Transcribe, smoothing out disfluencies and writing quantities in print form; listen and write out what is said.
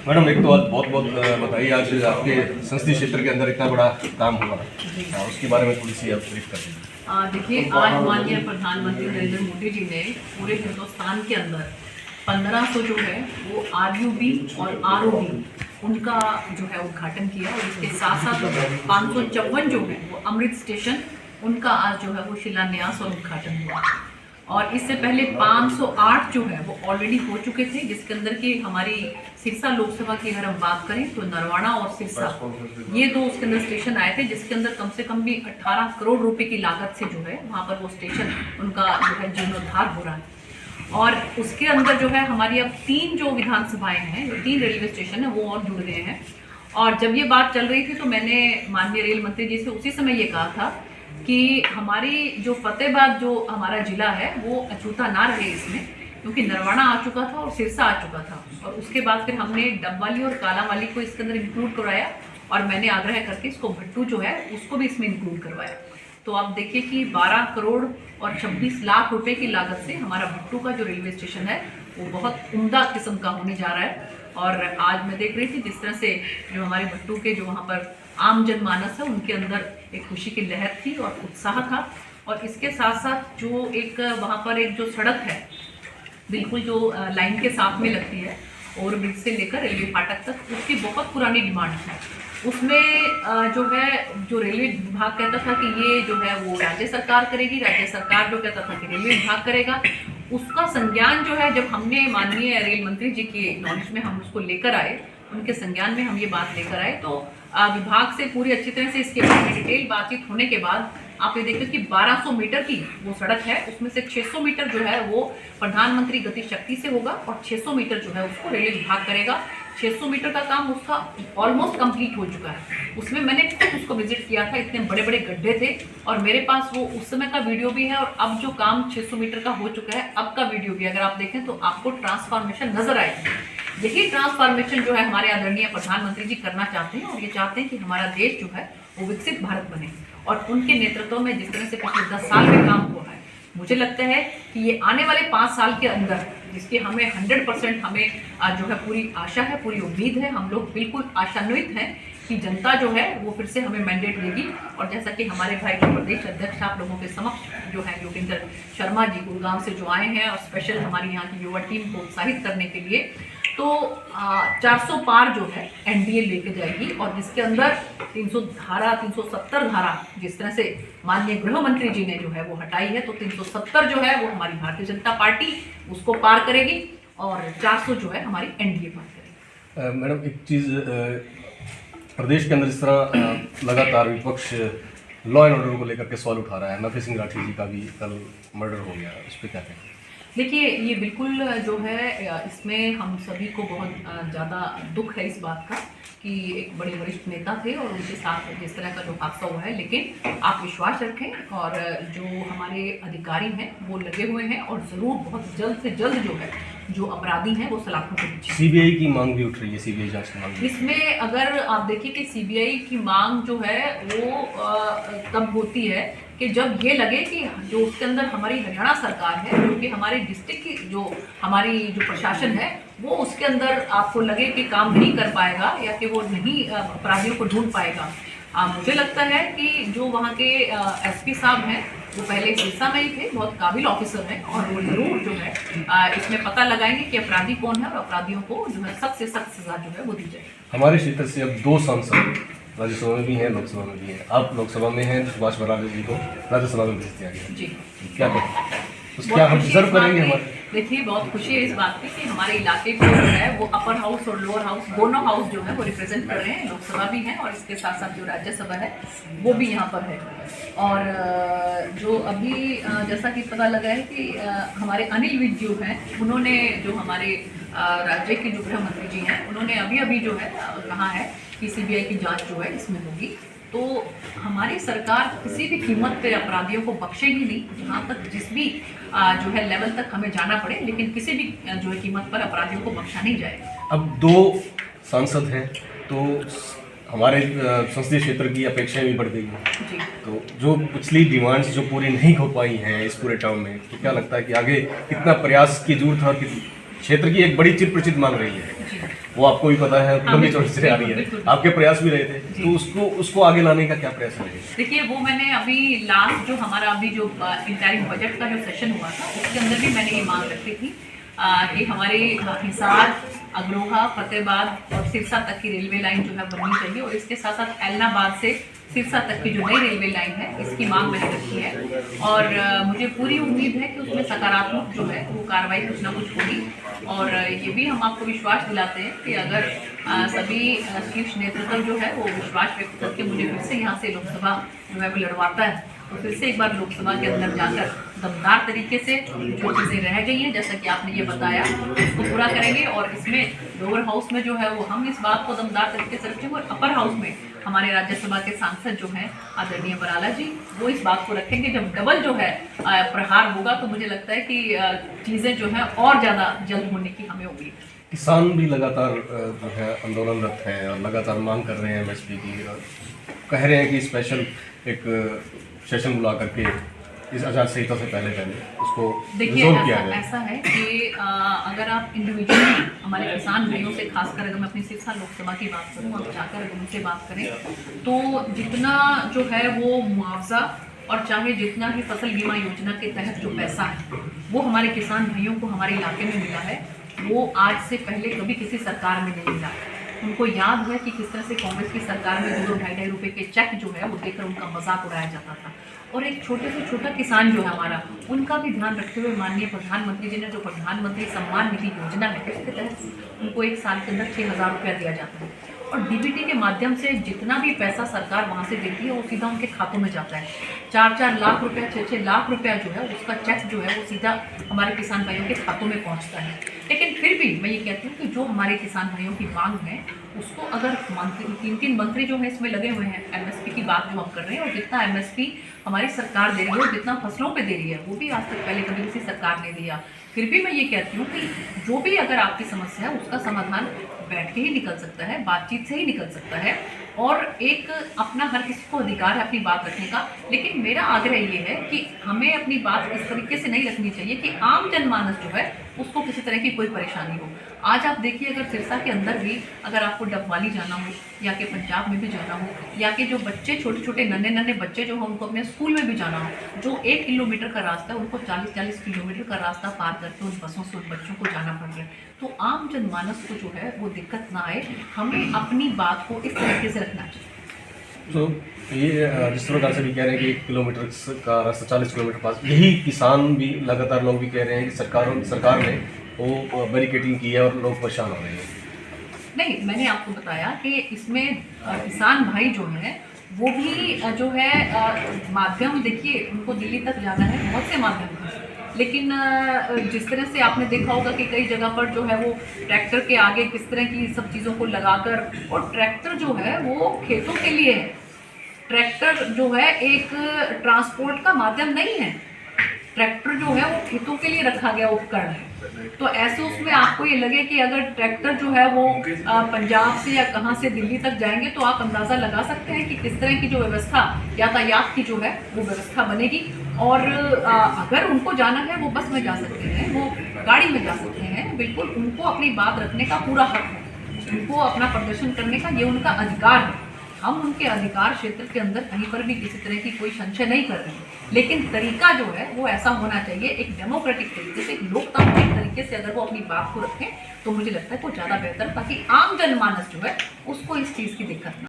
Madam एक तो आज बहुत बहुत बधाई, आज आपके संसदीय क्षेत्र के अंदर इतना बड़ा काम हुआ, उसके बारे में थोड़ी सी आप ब्रीफ कर दीजिए। देखिए, आज माननीय प्रधानमंत्री नरेंद्र मोदी जी ने पूरे हिंदुस्तान के अंदर 1500 जो है वो RUB और ROB उनका जो है उद्घाटन किया, और इसके साथ साथ 554 जो है वो अमृत स्टेशन उनका आज जो है वो शिलान्यास और उद्घाटन हुआ। और इससे पहले 508 जो है वो ऑलरेडी हो चुके थे, जिसके अंदर की हमारी सिरसा लोकसभा की अगर हम बात करें तो नरवाना और सिरसा ये दो उसके अंदर स्टेशन आए थे, जिसके अंदर कम से कम भी 18 करोड़ रुपए की लागत से जो है वहाँ पर वो स्टेशन उनका जो है जीर्णोद्धार हो रहा है। और उसके अंदर जो है हमारी अब 3 जो विधानसभाएं हैं, 3 रेलवे स्टेशन है वो और जुड़ गए हैं। और जब ये बात चल रही थी तो मैंने माननीय रेल मंत्री जी से उसी समय ये कहा था कि हमारी जो फतेहाबाद जो हमारा जिला है वो अछूता ना रहे इसमें, क्योंकि नरवाना आ चुका था और सिरसा आ चुका था, और उसके बाद फिर हमने डबवाली और कालावाली को इसके अंदर इंक्लूड करवाया, और मैंने आग्रह करके इसको भट्टू जो है उसको भी इसमें इंक्लूड करवाया। तो आप देखिए कि 12 करोड़ और 26 लाख रुपए की लागत से हमारा भट्टू का जो रेलवे स्टेशन है वो बहुत उम्दा किस्म का होने जा रहा है। और आज मैं देख रही थी जिस तरह से जो हमारे भट्टू के जो वहाँ पर आम जनमानस है उनके अंदर एक खुशी की लहर थी और उत्साह था। और इसके साथ साथ जो एक वहाँ पर एक जो सड़क है बिल्कुल जो लाइन के साथ में लगती है ओवरब्रिज से लेकर रेलवे फाटक तक, उसकी बहुत पुरानी डिमांड है। उसमें जो है जो रेलवे विभाग कहता था कि ये जो है वो राज्य सरकार करेगी, राज्य सरकार जो कहता था कि रेलवे विभाग करेगा, उसका संज्ञान जो है जब हमने माननीय रेल मंत्री जी के नॉलेज में हम उसको लेकर आए, उनके संज्ञान में हम ये बात लेकर आए, तो विभाग से पूरी अच्छी तरह से इसके बारे में डिटेल बातचीत होने के बाद आप ये देखिए कि 1200 मीटर की वो सड़क है, उसमें से 600 मीटर जो है वो प्रधानमंत्री गति शक्ति से होगा और 600 मीटर जो है उसको रेलवे विभाग करेगा। 600 मीटर का काम उसका ऑलमोस्ट कंप्लीट हो चुका है। उसमें मैंने खुद उसको विजिट किया था, इतने बड़े बड़े गड्ढे थे, और मेरे पास वो उस समय का वीडियो भी है, और अब जो काम 600 मीटर का हो चुका है अब का वीडियो भी अगर आप देखें तो आपको ट्रांसफॉर्मेशन नजर आएगी। यही ट्रांसफॉर्मेशन जो है हमारे आदरणीय प्रधानमंत्री जी करना चाहते हैं, और ये चाहते हैं कि हमारा देश जो है वो विकसित भारत बने। और उनके नेतृत्व में जिस तरह से पिछले 10 साल में काम हुआ है, मुझे लगता है कि ये आने वाले 5 साल के अंदर जिसकी हमें 100% हमें जो है पूरी आशा है, पूरी उम्मीद है, हम लोग बिल्कुल आशान्वित हैं कि जनता जो है वो फिर से हमें मैंडेट देगी। और जैसा कि हमारे भाई के प्रदेश अध्यक्ष आप लोगों के समक्ष जो है योगेंद्र शर्मा जी गुड़गांव से जो आए हैं और स्पेशल हमारी यहाँ की युवा टीम को उत्साहित करने के लिए, तो 400 पार जो है NDA लेके जाएगी, और जिसके अंदर 370 धारा जिस तरह से माननीय गृह मंत्री जी ने जो है वो हटाई है, तो 370 जो है वो हमारी भारतीय जनता पार्टी उसको पार करेगी और 400 जो है हमारी NDA पार करेगी। मैडम एक चीज़, प्रदेश के अंदर इस तरह लगातार विपक्ष लॉ एंड ऑर्डर को लेकर के सवाल उठा रहा है, नफी सिंह राठी जी का भी कल मर्डर हो गया, उस पर क्या कहें? देखिए, ये बिल्कुल जो है इसमें हम सभी को बहुत ज़्यादा दुख है इस बात का कि एक बड़े वरिष्ठ नेता थे और उनके साथ जिस तरह का जो हादसा हुआ है, लेकिन आप विश्वास रखें और जो हमारे अधिकारी हैं वो लगे हुए हैं, और ज़रूर बहुत जल्द से जल्द जो है जो अपराधी हैं वो सलाखों के पीछे। CBI की मांग भी उठ रही है, CBI जांच की मांग। इसमें अगर आप देखिए कि CBI की मांग जो है वो तब होती है कि जब ये लगे कि जो उसके अंदर हमारी हरियाणा सरकार है, जो कि हमारे डिस्ट्रिक्ट की जो हमारी जो प्रशासन है वो उसके अंदर आपको लगे कि काम नहीं कर पाएगा या कि वो नहीं अपराधियों को ढूंढ पाएगा। मुझे लगता है कि जो वहाँ के SP साहब हैं वो पहले सिरसा में ही थे, बहुत काबिल ऑफिसर हैं, और वो जरूर जो है इसमें पता लगाएंगे कि अपराधी कौन है, और अपराधियों को जो है सख्त से सख्त सजा जो है वो दी जाए। हमारे क्षेत्र से अब 2 सांसद राज्यसभा में भी हैं, लोकसभा में भी हैं। आप लोकसभा में हैं, सुभाष बराला जी को राज्यसभा में भेज दिया गया जी, क्या करें? क्या हम डिजर्व करेंगे हमारे? देखिए, बहुत खुशी है इस बात की कि हमारे इलाके को जो है वो अपर हाउस और लोअर हाउस दोनों हाउस जो है वो रिप्रेजेंट कर रहे हैं, लोकसभा भी है और इसके साथ साथ जो राज्यसभा है वो भी यहाँ पर है। और जो अभी जैसा कि पता लगा है कि हमारे अनिल विज जो हैं उन्होंने जो हमारे राज्य के जो गृह मंत्री जी हैं उन्होंने अभी जो है कहा है कि CBI की जाँच जो है इसमें होगी। तो हमारी सरकार किसी भी कीमत पे अपराधियों को बख्शेगी नहीं, जहाँ तक जिस भी जो है लेवल तक हमें जाना पड़े, लेकिन किसी भी जो है कीमत पर अपराधियों को बख्शा नहीं जाएगा। अब 2 सांसद हैं तो हमारे संसदीय क्षेत्र की अपेक्षाएं भी बढ़ गई हैं जी। तो जो पिछली डिमांड्स जो पूरी नहीं हो पाई हैं इस पूरे टर्म में, तो क्या लगता है कि आगे कितना प्रयास की जरूरत है और क्षेत्र की एक बड़ी चिर प्रचित मांग रही है? जी। वो आपको भी पता है लंबी बिल्कुल, चौड़ी से आ रही है, बिल्कुल। आपके प्रयास भी रहे थे, जी। तो उसको आगे लाने का क्या प्रयास रहेगा? देखिए वो मैंने अभी लास्ट जो हमारा अभी जो इंटरिम बजट का जो सेशन हुआ था उसके अंदर भी मैंने ये मांग रखी थी कि हमारे हिसार, अग्रोहा, फतेहाबाद और सिरसा तक की रेलवे लाइन जो है बननी चाहिए और इसके साथ साथ एलनाबाद से सिरसा तक की जो नई रेलवे लाइन है इसकी मांग मैंने रखी है और मुझे पूरी उम्मीद है कि उसमें सकारात्मक जो है वो कार्रवाई कुछ ना कुछ होगी और ये भी हम आपको विश्वास दिलाते हैं कि अगर सभी शीर्ष नेतृत्व जो है वो विश्वास व्यक्त करके मुझे फिर से यहाँ से लोकसभा जो है वो लड़वाता है तो फिर से एक बार लोकसभा के अंदर जाकर दमदार तरीके से जो चीज़ें रह गई हैं जैसा कि आपने ये बताया उसको पूरा करेंगे और इसमें लोअर हाउस में जो है वो हम इस बात को दमदार तरीके से रखेंगे और अपर हाउस में हमारे राज्यसभा के सांसद जो हैं आदरणीय बराला जी वो इस बात को रखेंगे। जब डबल जो है प्रहार होगा तो मुझे लगता है कि चीज़ें जो हैं और ज़्यादा जल्द होने की हमें उम्मीद है। किसान भी लगातार जो है आंदोलनरत हैं और लगातार मांग कर रहे हैं एमएसपी की, कह रहे हैं कि स्पेशल एक सेशन बुला करके इस आचार संहिता से पहले उसको देखिए रिजोल्व किया जाए। ऐसा है कि अगर आप इंडिविजुअली हमारे किसान भाइयों से खासकर अगर मैं अपनी सिरसा लोकसभा की बात करूँ आप जाकर अगर उनसे बात करें तो जितना जो है वो मुआवजा और चाहे जितना ही फसल बीमा योजना के तहत जो पैसा है वो हमारे किसान भाइयों को हमारे इलाके में मिला है वो आज से पहले कभी किसी सरकार में नहीं मिला। उनको याद है कि किस तरह से कांग्रेस की सरकार में 2-2 रुपए के चेक जो है वो देकर उनका मजाक उड़ाया जाता था और एक छोटे से छोटा किसान जो है हमारा उनका भी ध्यान रखते हुए माननीय प्रधानमंत्री जी ने जो प्रधानमंत्री सम्मान निधि योजना है इसके तहत उनको एक साल के अंदर 6,000 रुपया दिया जाता है और डीबीटी के माध्यम से जितना भी पैसा सरकार वहाँ से देती है वो सीधा उनके खातों में जाता है। 4-4 लाख रुपया 6-6 लाख रुपया जो है उसका चेक जो है वो सीधा हमारे किसान भाइयों के खातों में पहुँचता है। लेकिन फिर भी मैं ये कहती हूँ कि जो हमारे किसान भाइयों की मांग है उसको अगर मंत्री 3 मंत्री जो है इसमें लगे हुए हैं एमएसपी की बात जो हम कर रहे हैं और जितना एमएसपी हमारी सरकार दे रही है और जितना फसलों पे दे रही है वो भी आज तक पहले कभी किसी सरकार ने दिया। फिर भी मैं ये कहती हूँ कि जो भी अगर आपकी समस्या है उसका समाधान बैठ के ही निकल सकता है, बातचीत से ही निकल सकता है और एक अपना हर किसी को अधिकार है अपनी बात रखने का। लेकिन मेरा आग्रह ये है कि हमें अपनी बात इस तरीके से नहीं रखनी चाहिए कि आम जनमानस जो है उसको किसी तरह की कोई परेशानी हो। आज आप देखिए अगर सिरसा के अंदर भी अगर आपको डबवाली जाना हो या कि पंजाब में भी जाना हो या कि जो बच्चे छोटे छोटे नन्हे बच्चे जो हैं उनको अपने स्कूल में भी जाना हो जो 1 किलोमीटर का रास्ता है उनको 40-40 किलोमीटर का रास्ता पार करके उन बसों से उन बच्चों को जाना पड़ रहा है। तो आम जनमानस को जो है वो दिक्कत ना आए, हमें अपनी बात को इस तरीके से रखना चाहिए। तो ये जिस प्रकार से भी कह रहे हैं कि 1 किलोमीटर का रास्ता 40 किलोमीटर पास, यही किसान भी लगातार लोग भी कह रहे हैं कि सरकार ने वो बैरिकेडिंग की है और लोग परेशान हो रहे हैं। नहीं, मैंने आपको बताया कि इसमें किसान भाई जो हैं वो भी जो है माध्यम देखिए उनको दिल्ली तक जाना है बहुत से माध्यम हैं लेकिन जिस तरह से आपने देखा होगा कि कई जगह पर जो है वो ट्रैक्टर के आगे किस तरह की सब चीज़ों को लगाकर और ट्रैक्टर जो है वो खेतों के लिए है। ट्रैक्टर जो है एक ट्रांसपोर्ट का माध्यम नहीं है, ट्रैक्टर जो है वो खेतों के लिए रखा गया उपकरण है। तो ऐसे उसमें आपको ये लगे कि अगर ट्रैक्टर जो है वो पंजाब से या कहाँ से दिल्ली तक जाएंगे तो आप अंदाज़ा लगा सकते हैं कि किस तरह की जो व्यवस्था यातायात की जो है वो व्यवस्था बनेगी। और अगर उनको जाना है वो बस में जा सकते हैं, वो गाड़ी में जा सकते हैं, बिल्कुल उनको अपनी बात रखने का पूरा हक है, उनको अपना प्रदर्शन करने का ये उनका अधिकार है। हम उनके अधिकार क्षेत्र के अंदर कहीं पर भी किसी तरह की कोई संशय नहीं कर रहे हैं लेकिन तरीका जो है वो ऐसा होना चाहिए एक डेमोक्रेटिक तरीके से, लोकतांत्रिक तरीके से अगर वो अपनी बात को रखें तो मुझे लगता है वो ज़्यादा बेहतर ताकि आम जनमानस जो है उसको इस चीज़ की दिक्कत ना